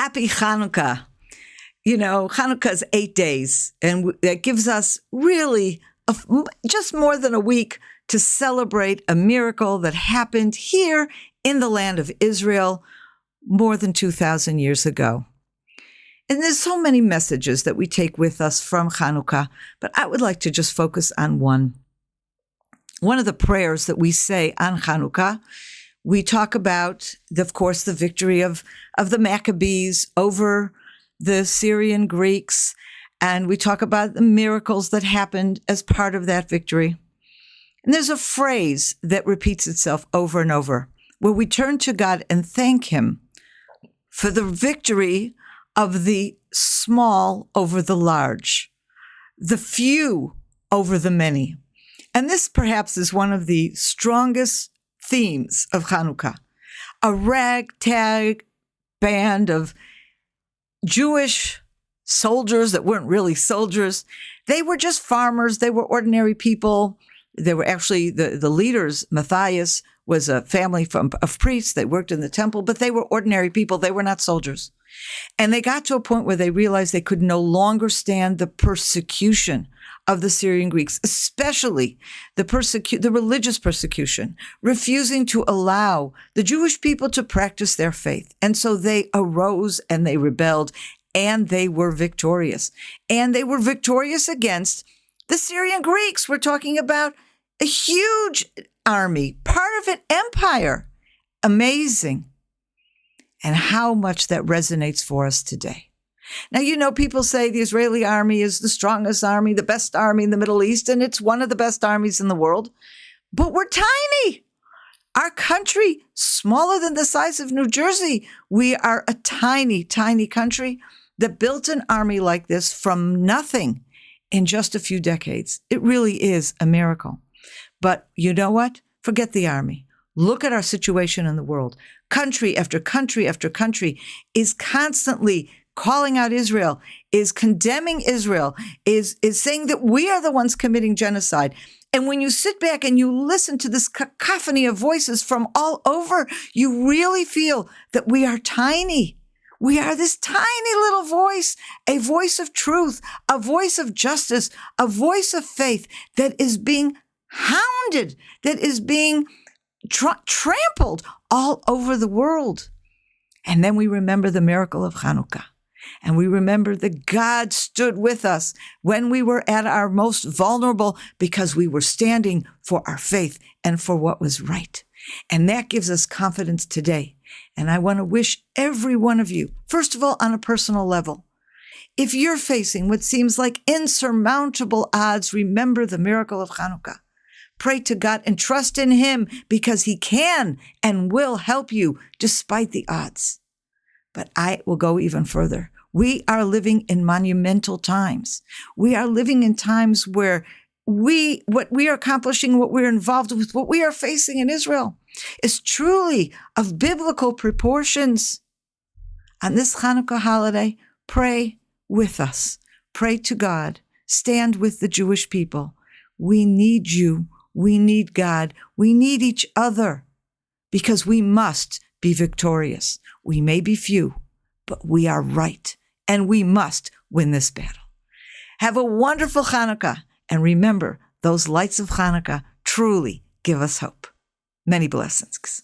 Happy Hanukkah. You know, Hanukkah is 8 days, and that gives us really just more than a week to celebrate a miracle that happened here in the land of Israel more than 2,000 years ago. And there's so many messages that we take with us from Hanukkah, but I would like to just focus on one. One of the prayers that we say on Hanukkah, we talk about, of course, the victory of the Maccabees over the Syrian Greeks, and we talk about the miracles that happened as part of that victory. And there's a phrase that repeats itself over and over, where we turn to God and thank Him for the victory of the small over the large, the few over the many. And this perhaps is one of the strongest themes of Hanukkah. A ragtag band of Jewish soldiers that weren't really soldiers. They were just farmers. They were ordinary people. They were actually the leaders. Matthias was a family of priests. They worked in the temple, but they were ordinary people. They were not soldiers. And they got to a point where they realized they could no longer stand the persecution of the Syrian Greeks, especially the religious persecution, refusing to allow the Jewish people to practice their faith. And so they arose and they rebelled, and they were victorious. And they were victorious against the Syrian Greeks. We're talking about a huge army, part of an empire. Amazing. And how much that resonates for us today. Now, you know, people say the Israeli army is the strongest army, the best army in the Middle East, and it's one of the best armies in the world. But we're tiny. Our country, smaller than the size of New Jersey. We are a tiny, tiny country that built an army like this from nothing in just a few decades. It really is a miracle. But you know what? Forget the army. Look at our situation in the world. Country after country after country is constantly calling out Israel, is condemning Israel, is saying that we are the ones committing genocide. And when you sit back and you listen to this cacophony of voices from all over, you really feel that we are tiny. We are this tiny little voice, a voice of truth, a voice of justice, a voice of faith that is being hounded, that is being trampled all over the world. And then we remember the miracle of Hanukkah. And we remember that God stood with us when we were at our most vulnerable because we were standing for our faith and for what was right. And that gives us confidence today. And I want to wish every one of you, first of all, on a personal level, if you're facing what seems like insurmountable odds, remember the miracle of Hanukkah. Pray to God and trust in Him because He can and will help you despite the odds. But I will go even further. We are living in monumental times. We are living in times where what we are accomplishing, what we're involved with, what we are facing in Israel is truly of biblical proportions. On this Hanukkah holiday, pray with us. Pray to God. Stand with the Jewish people. We need you. We need God. We need each other because we must be victorious. We may be few, but we are right, and we must win this battle. Have a wonderful Hanukkah, and remember, those lights of Hanukkah truly give us hope. Many blessings.